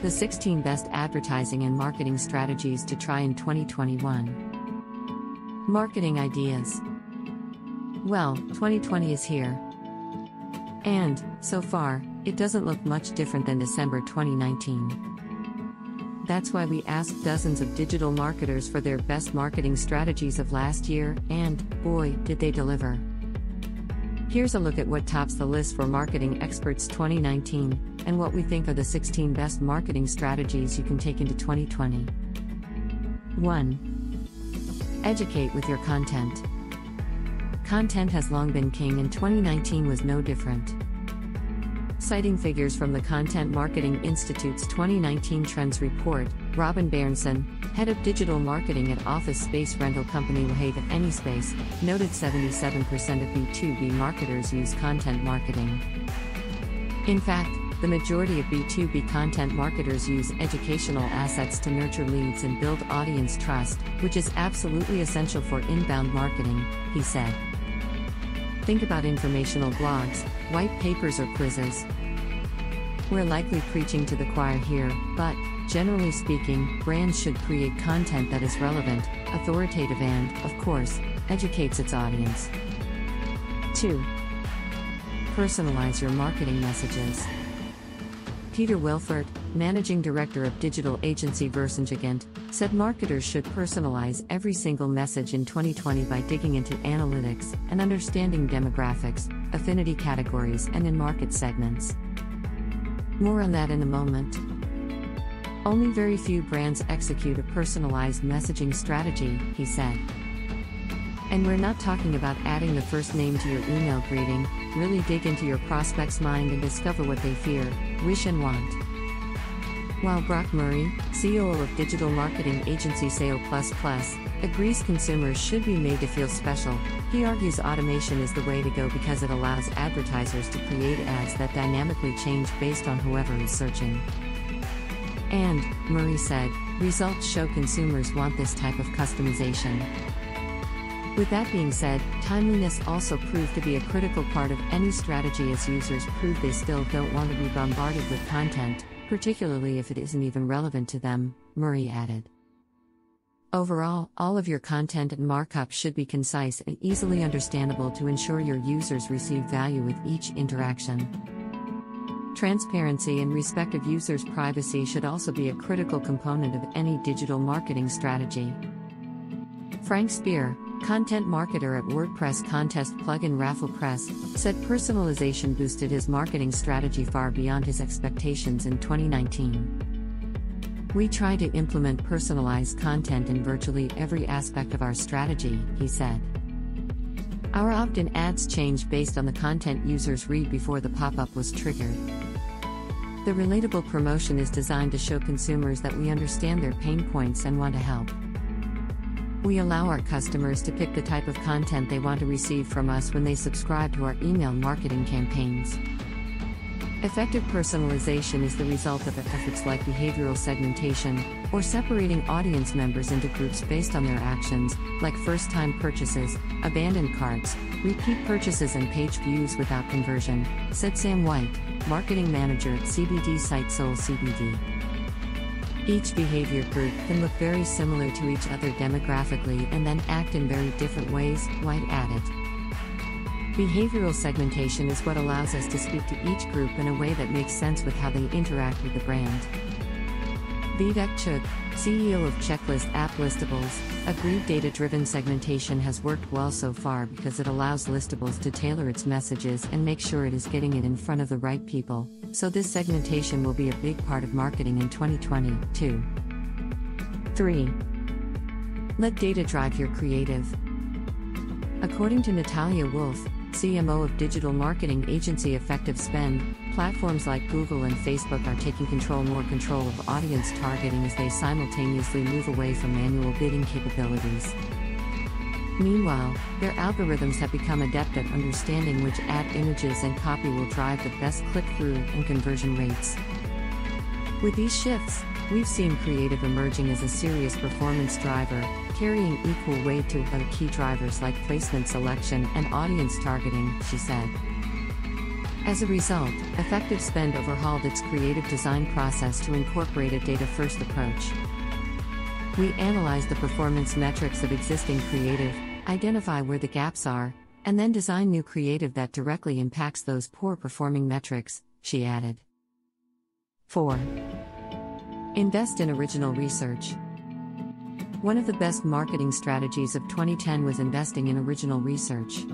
The 16 best advertising and marketing strategies to try in 2021. Marketing ideas. Well, 2020 is here. And, so far, it doesn't look much different than December 2019. That's why we asked dozens of digital marketers for their best marketing strategies of last year, and, boy, did they deliver. Here's a look at what tops the list for Marketing Experts 2019, and what we think are the 16 best marketing strategies you can take into 2020. 1. Educate with your content. Content has long been king, and 2019 was no different. Citing figures from the Content Marketing Institute's 2019 Trends Report, Robin Berenson, head of digital marketing at office space rental company Wahave Anyspace, noted 77% of B2B marketers use content marketing. In fact, the majority of B2B content marketers use educational assets to nurture leads and build audience trust, which is absolutely essential for inbound marketing, he said. Think about informational blogs, white papers, or quizzes. We're likely preaching to the choir here, but, generally speaking, brands should create content that is relevant, authoritative, and, of course, educates its audience. 2. Personalize your marketing messages. Peter Wilfert, managing director of digital agency Versangigant, said marketers should personalize every single message in 2020 by digging into analytics and understanding demographics, affinity categories, and in-market segments. More on that in a moment. Only very few brands execute a personalized messaging strategy, he said. And we're not talking about adding the first name to your email greeting. Really dig into your prospect's mind and discover what they fear, wish, and want. While Brock Murray, CEO of digital marketing agency Sale++, agrees consumers should be made to feel special, he argues automation is the way to go because it allows advertisers to create ads that dynamically change based on whoever is searching. And, Murray said, results show consumers want this type of customization. With that being said, timeliness also proved to be a critical part of any strategy, as users prove they still don't want to be bombarded with content, particularly if it isn't even relevant to them, Murray added. Overall, all of your content and markup should be concise and easily understandable to ensure your users receive value with each interaction. Transparency and respect of users' privacy should also be a critical component of any digital marketing strategy. Frank Spear, content marketer at WordPress contest plugin RafflePress, said personalization boosted his marketing strategy far beyond his expectations in 2019. We try to implement personalized content in virtually every aspect of our strategy, he said. Our opt-in ads changed based on the content users read before the pop-up was triggered. The relatable promotion is designed to show consumers that we understand their pain points and want to help. We allow our customers to pick the type of content they want to receive from us when they subscribe to our email marketing campaigns. Effective personalization is the result of efforts like behavioral segmentation, or separating audience members into groups based on their actions, like first-time purchases, abandoned carts, repeat purchases, and page views without conversion, said Sam White, marketing manager at CBD site Soul CBD. Each behavior group can look very similar to each other demographically and then act in very different ways, White added. Behavioral segmentation is what allows us to speak to each group in a way that makes sense with how they interact with the brand. Vivek Chugh, CEO of Checklist App Listables, agreed data-driven segmentation has worked well so far because it allows Listables to tailor its messages and make sure it is getting it in front of the right people, so this segmentation will be a big part of marketing in 2020, too. 3. Let data drive your creative. According to Natalia Wolf, CMO of digital marketing agency Effective Spend, platforms like Google and Facebook are taking more control of audience targeting as they simultaneously move away from manual bidding capabilities. Meanwhile, their algorithms have become adept at understanding which ad images and copy will drive the best click-through and conversion rates. With these shifts, we've seen creative emerging as a serious performance driver, carrying equal weight to other key drivers like placement selection and audience targeting, she said. As a result, Effective Spend overhauled its creative design process to incorporate a data-first approach. We analyze the performance metrics of existing creative, identify where the gaps are, and then design new creative that directly impacts those poor-performing metrics, she added. 4. Invest in original research. One of the best marketing strategies of 2010 was investing in original research.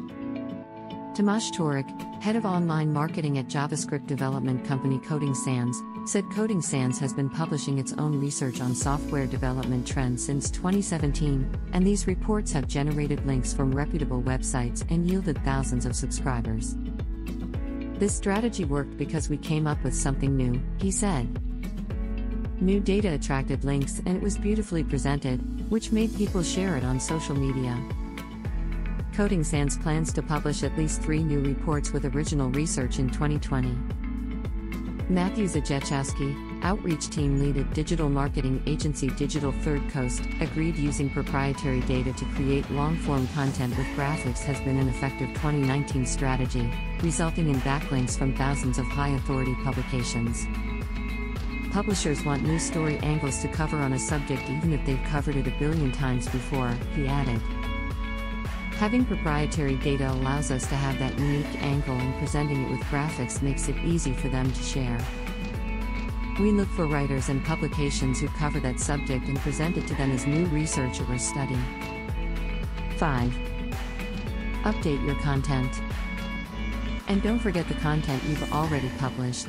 Tomasz Turek, head of online marketing at JavaScript development company Coding Sans, said Coding Sans has been publishing its own research on software development trends since 2017, and these reports have generated links from reputable websites and yielded thousands of subscribers. This strategy worked because we came up with something new, he said. New data attracted links and it was beautifully presented, which made people share it on social media. Coding Sans plans to publish at least 3 new reports with original research in 2020. Matthew Zajetchowski, outreach team lead at digital marketing agency Digital Third Coast, agreed using proprietary data to create long-form content with graphics has been an effective 2019 strategy, resulting in backlinks from thousands of high-authority publications. Publishers want new story angles to cover on a subject even if they've covered it a billion times before, he added. Having proprietary data allows us to have that unique angle, and presenting it with graphics makes it easy for them to share. We look for writers and publications who cover that subject and present it to them as new research or study. 5. Update your content. And don't forget the content you've already published.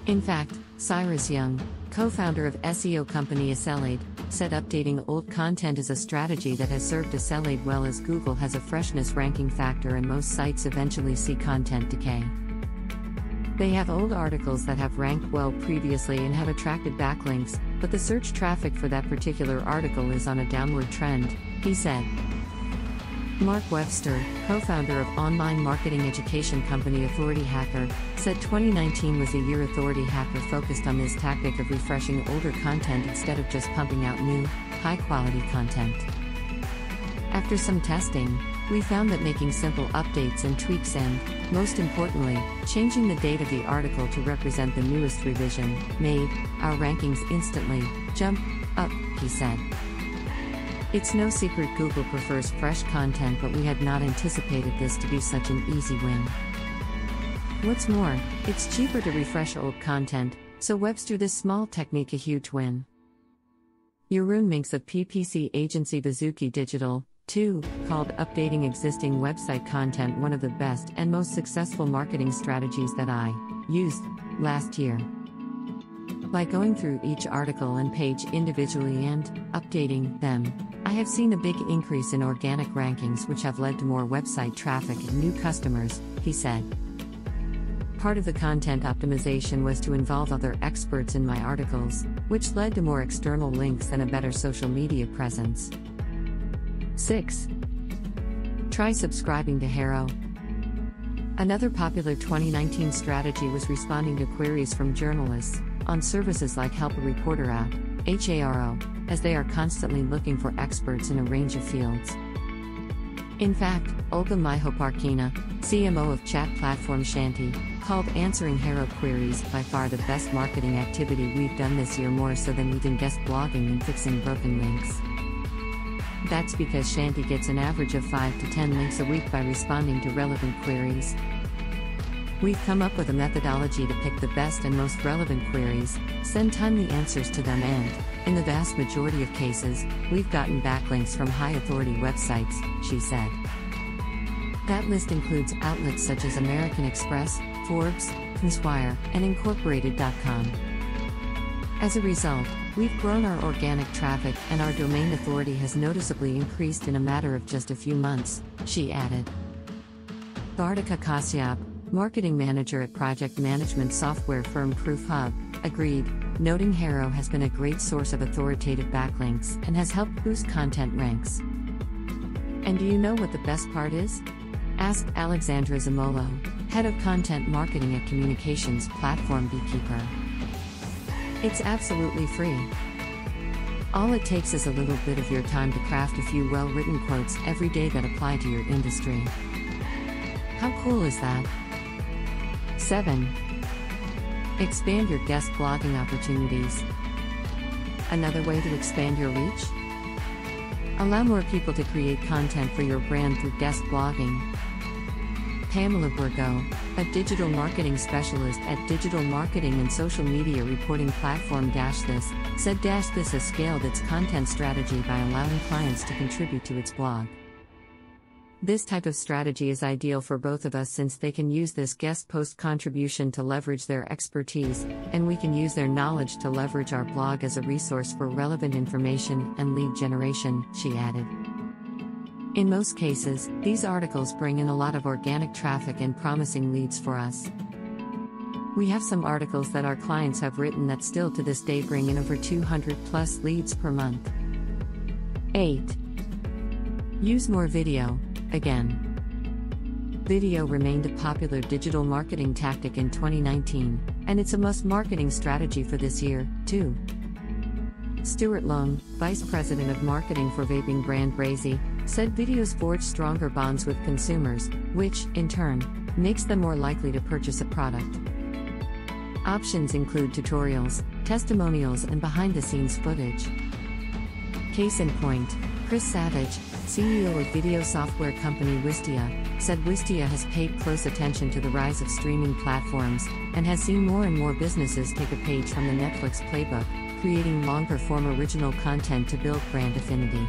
In fact, Cyrus Young, co-founder of SEO company Accelerate, said updating old content is a strategy that has served Accelerate well, as Google has a freshness ranking factor and most sites eventually see content decay. They have old articles that have ranked well previously and have attracted backlinks, but the search traffic for that particular article is on a downward trend, he said. Mark Webster, co-founder of online marketing education company Authority Hacker, said 2019 was a year Authority Hacker focused on this tactic of refreshing older content instead of just pumping out new, high-quality content. After some testing, we found that making simple updates and tweaks and, most importantly, changing the date of the article to represent the newest revision, made our rankings instantly jump up, he said. It's no secret Google prefers fresh content, but we had not anticipated this to be such an easy win. What's more, it's cheaper to refresh old content, so Webster this small technique a huge win. Jeroen Minks of PPC agency Bazooki Digital, too, called updating existing website content one of the best and most successful marketing strategies that I used last year. By going through each article and page individually and updating them, I have seen a big increase in organic rankings, which have led to more website traffic and new customers, he said. Part of the content optimization was to involve other experts in my articles, which led to more external links and a better social media presence. 6. Try subscribing to Harrow. Another popular 2019 strategy was responding to queries from journalists on services like Help a Reporter Out, HARO, as they are constantly looking for experts in a range of fields. In fact, Olga Myhoparkina, CMO of chat platform Shanty, called answering Harrow queries by far the best marketing activity we've done this year, more so than even guest blogging and fixing broken links. That's because Shanty gets an average of 5 to 10 links a week by responding to relevant queries. We've come up with a methodology to pick the best and most relevant queries, send timely answers to them, and, in the vast majority of cases, we've gotten backlinks from high-authority websites, she said. That list includes outlets such as American Express, Forbes, Conspire, and Incorporated.com. As a result, we've grown our organic traffic and our domain authority has noticeably increased in a matter of just a few months, she added. Bhartika Kashyap, marketing manager at project management software firm ProofHub, agreed, noting Harrow has been a great source of authoritative backlinks and has helped boost content ranks. And do you know what the best part is? Asked Alexandra Zamolo, head of content marketing at communications platform Beekeeper. It's absolutely free. All it takes is a little bit of your time to craft a few well-written quotes every day that apply to your industry. How cool is that? 7. Expand your guest blogging opportunities. Another way to expand your reach? Allow more people to create content for your brand through guest blogging. Pamela Burgo, a digital marketing specialist at digital marketing and social media reporting platform This, said This has scaled its content strategy by allowing clients to contribute to its blog. This type of strategy is ideal for both of us since they can use this guest post contribution to leverage their expertise, and we can use their knowledge to leverage our blog as a resource for relevant information and lead generation, she added. In most cases, these articles bring in a lot of organic traffic and promising leads for us. We have some articles that our clients have written that still to this day bring in over 200 plus leads per month. 8. Use more video. Again, video remained a popular digital marketing tactic in 2019, and it's a must marketing strategy for this year, too. Stuart Long, Vice President of Marketing for vaping brand Brazy, said videos forge stronger bonds with consumers, which, in turn, makes them more likely to purchase a product. Options include tutorials, testimonials, and behind-the-scenes footage. Case in point, Chris Savage, CEO of video software company Wistia, said Wistia has paid close attention to the rise of streaming platforms, and has seen more and more businesses take a page from the Netflix playbook, creating long-form original content to build brand affinity.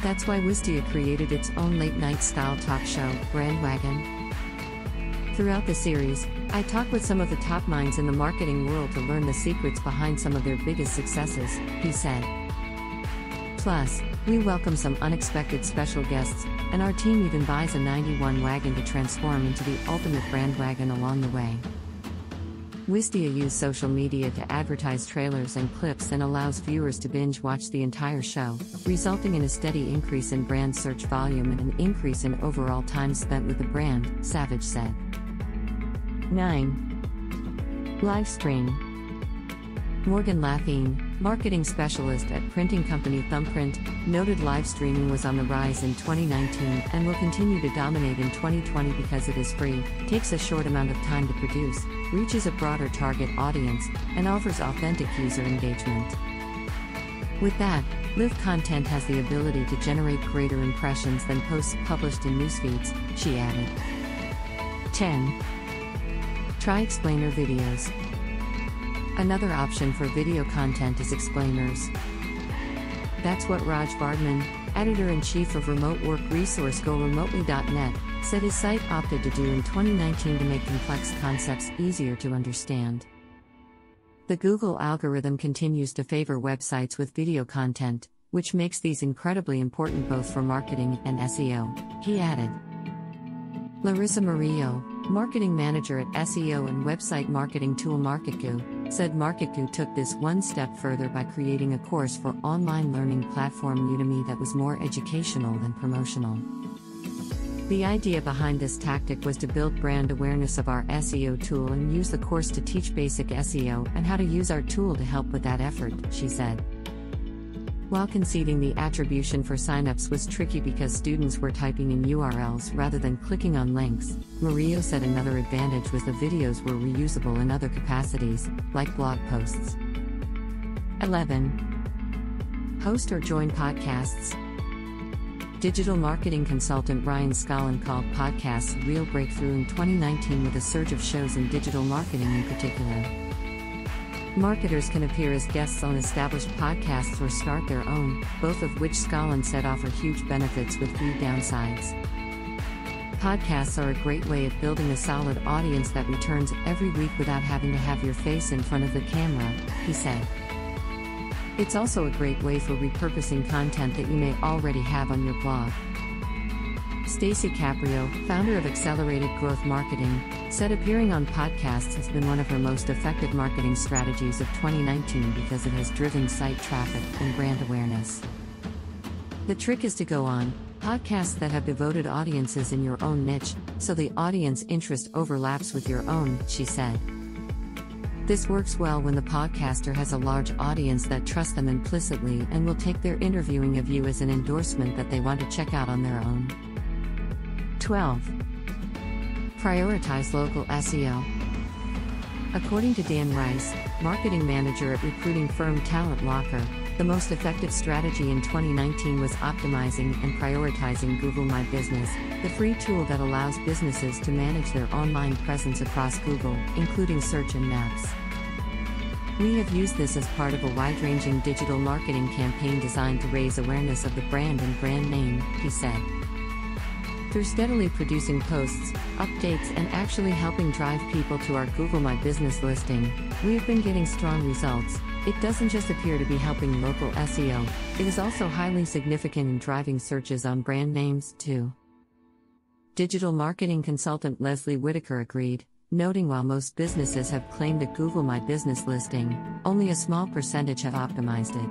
That's why Wistia created its own late-night style talk show, Brandwagon. Throughout the series, I talk with some of the top minds in the marketing world to learn the secrets behind some of their biggest successes, he said. Plus, we welcome some unexpected special guests, and our team even buys a 91 wagon to transform into the ultimate brand wagon along the way. Wistia used social media to advertise trailers and clips and allows viewers to binge watch the entire show, resulting in a steady increase in brand search volume and an increase in overall time spent with the brand, Savage said. 9. Live stream. Morgan Lathine, marketing specialist at printing company Thumbprint, noted live streaming was on the rise in 2019 and will continue to dominate in 2020 because it is free, takes a short amount of time to produce, reaches a broader target audience, and offers authentic user engagement. With that, live content has the ability to generate greater impressions than posts published in newsfeeds, she added. 10. Try explainer videos. Another option for video content is explainers. That's what Raj Bardman, editor-in-chief of remote work resource GoRemotely.net, said his site opted to do in 2019 to make complex concepts easier to understand. The Google algorithm continues to favor websites with video content, which makes these incredibly important both for marketing and SEO, he added. Larissa Murillo, marketing manager at SEO and website marketing tool MarketGoo, said MarketGoo took this one step further by creating a course for online learning platform Udemy that was more educational than promotional. The idea behind this tactic was to build brand awareness of our SEO tool and use the course to teach basic SEO and how to use our tool to help with that effort, she said. While conceding the attribution for signups was tricky because students were typing in URLs rather than clicking on links, Murillo said another advantage was the videos were reusable in other capacities, like blog posts. 11. Host or join podcasts. Digital marketing consultant Ryan Scollin called podcasts a real breakthrough in 2019 with a surge of shows in digital marketing in particular. Marketers can appear as guests on established podcasts or start their own, both of which Scollin said offer huge benefits with few downsides. Podcasts are a great way of building a solid audience that returns every week without having to have your face in front of the camera, he said. It's also a great way for repurposing content that you may already have on your blog. Stacey Caprio, founder of Accelerated Growth Marketing, said appearing on podcasts has been one of her most effective marketing strategies of 2019 because it has driven site traffic and brand awareness. The trick is to go on podcasts that have devoted audiences in your own niche, so the audience interest overlaps with your own, she said. This works well when the podcaster has a large audience that trusts them implicitly and will take their interviewing of you as an endorsement that they want to check out on their own. 12. Prioritize local SEO. According to Dan Rice, marketing manager at recruiting firm Talent Locker, the most effective strategy in 2019 was optimizing and prioritizing Google My Business, the free tool that allows businesses to manage their online presence across Google, including search and maps. We have used this as part of a wide-ranging digital marketing campaign designed to raise awareness of the brand and brand name, he said. Through steadily producing posts, updates, and actually helping drive people to our Google My Business listing, we have been getting strong results. It doesn't just appear to be helping local SEO, it is also highly significant in driving searches on brand names, too. Digital marketing consultant Leslie Whitaker agreed, noting while most businesses have claimed a Google My Business listing, only a small percentage have optimized it.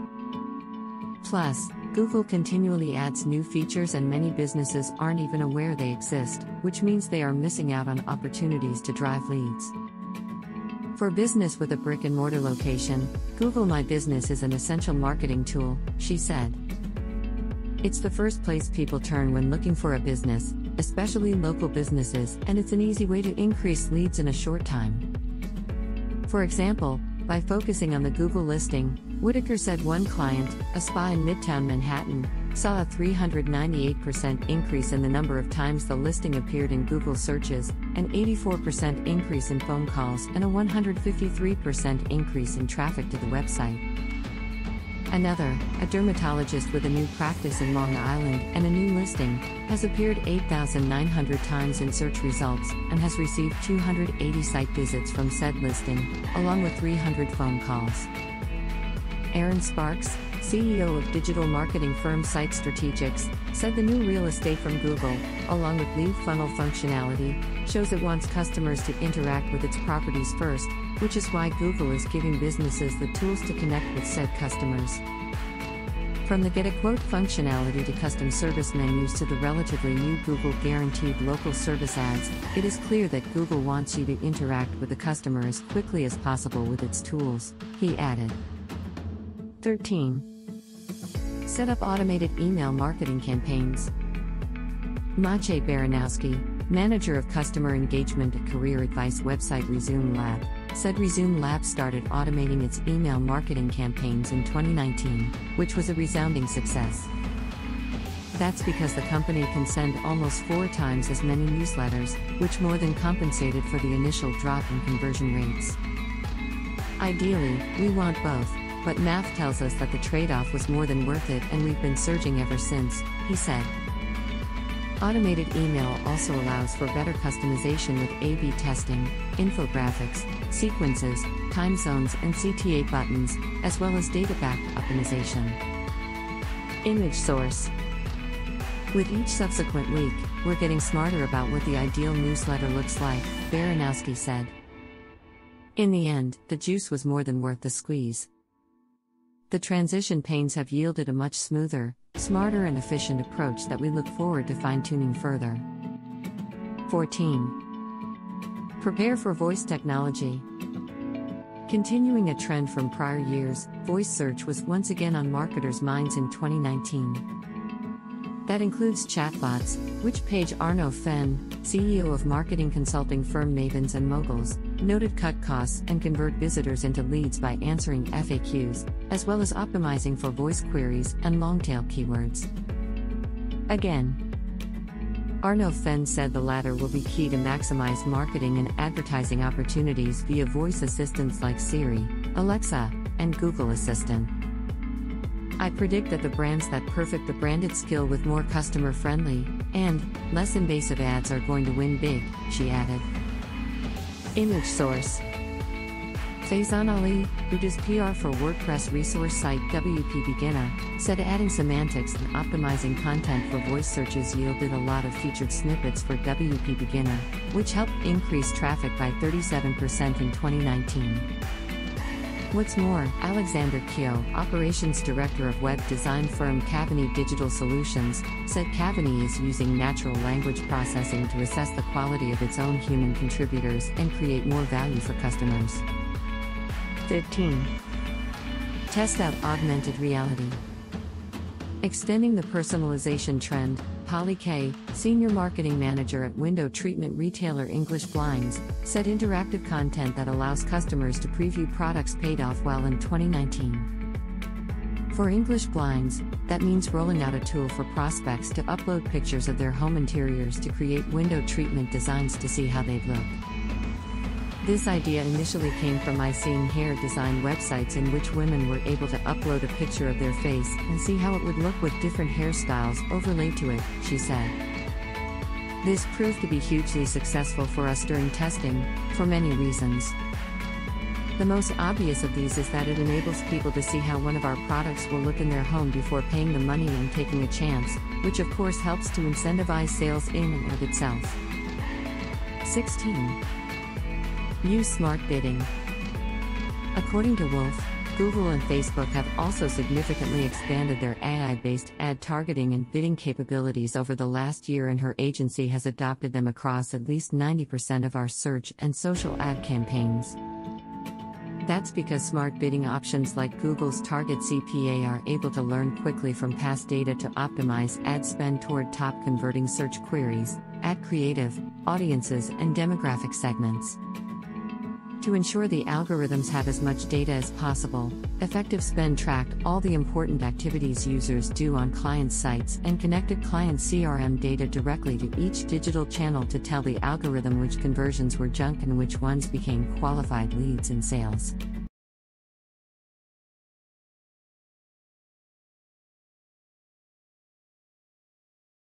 Plus, Google continually adds new features and many businesses aren't even aware they exist, which means they are missing out on opportunities to drive leads. For a business with a brick-and-mortar location, Google My Business is an essential marketing tool, she said. It's the first place people turn when looking for a business, especially local businesses, and it's an easy way to increase leads in a short time. For example, by focusing on the Google listing, Whitaker said one client, a spa in Midtown Manhattan, saw a 398% increase in the number of times the listing appeared in Google searches, an 84% increase in phone calls, and a 153% increase in traffic to the website. Another, a dermatologist with a new practice in Long Island and a new listing, has appeared 8,900 times in search results and has received 280 site visits from said listing, along with 300 phone calls. Aaron Sparks, CEO of digital marketing firm Site Strategics, said the new real estate from Google, along with lead funnel functionality, shows it wants customers to interact with its properties first, which is why Google is giving businesses the tools to connect with said customers. From the Get a Quote functionality to custom service menus to the relatively new Google Guaranteed Local Service ads, it is clear that Google wants you to interact with the customer as quickly as possible with its tools, he added. 13. Set up automated email marketing campaigns. Maciej Baranowski, manager of customer engagement at career advice website Resume Lab, said Resume Lab started automating its email marketing campaigns in 2019, which was a resounding success. That's because the company can send almost 4 times as many newsletters, which more than compensated for the initial drop in conversion rates. Ideally, we want both. But math tells us that the trade-off was more than worth it and we've been surging ever since, he said. Automated email also allows for better customization with A/B testing, infographics, sequences, time zones and CTA buttons, as well as data-backed optimization. Image source. With each subsequent week, we're getting smarter about what the ideal newsletter looks like, Baranowski said. In the end, the juice was more than worth the squeeze. The transition pains have yielded a much smoother, smarter and efficient approach that we look forward to fine-tuning further. 14. Prepare for voice technology. Continuing a trend from prior years, voice search was once again on marketers' minds in 2019. That includes chatbots, which Paige Arnaud-Fenn, CEO of marketing consulting firm Mavens and Moguls, noted cut costs and convert visitors into leads by answering FAQs, as well as optimizing for voice queries and long-tail keywords. Again, Arnaud-Fenn said the latter will be key to maximize marketing and advertising opportunities via voice assistants like Siri, Alexa, and Google Assistant. I predict that the brands that perfect the branded skill with more customer-friendly and less invasive ads are going to win big, she added. Image source. Faizan Ali, who does PR for WordPress resource site WP Beginner, said adding semantics and optimizing content for voice searches yielded a lot of featured snippets for WP Beginner, which helped increase traffic by 37% in 2019. What's more, Alexander Kyo, operations director of web design firm Cavani Digital Solutions, said Cavani is using natural language processing to assess the quality of its own human contributors and create more value for customers. 15. Test out augmented reality. Extending the personalization trend, Polly Kay, Senior Marketing Manager at window treatment retailer English Blinds, said interactive content that allows customers to preview products paid off well in 2019. For English Blinds, that means rolling out a tool for prospects to upload pictures of their home interiors to create window treatment designs to see how they'd look. This idea initially came from my seeing hair design websites in which women were able to upload a picture of their face and see how it would look with different hairstyles overlaid to it, she said. This proved to be hugely successful for us during testing, for many reasons. The most obvious of these is that it enables people to see how one of our products will look in their home before paying the money and taking a chance, which of course helps to incentivize sales in and of itself. 16. Use smart bidding. According to Wolf, Google and Facebook have also significantly expanded their AI-based ad targeting and bidding capabilities over the last year, and her agency has adopted them across at least 90% of our search and social ad campaigns. That's because smart bidding options like Google's Target CPA are able to learn quickly from past data to optimize ad spend toward top converting search queries, ad creative, audiences, and demographic segments. To ensure the algorithms have as much data as possible, Effective Spend tracked all the important activities users do on client sites and connected client CRM data directly to each digital channel to tell the algorithm which conversions were junk and which ones became qualified leads and sales.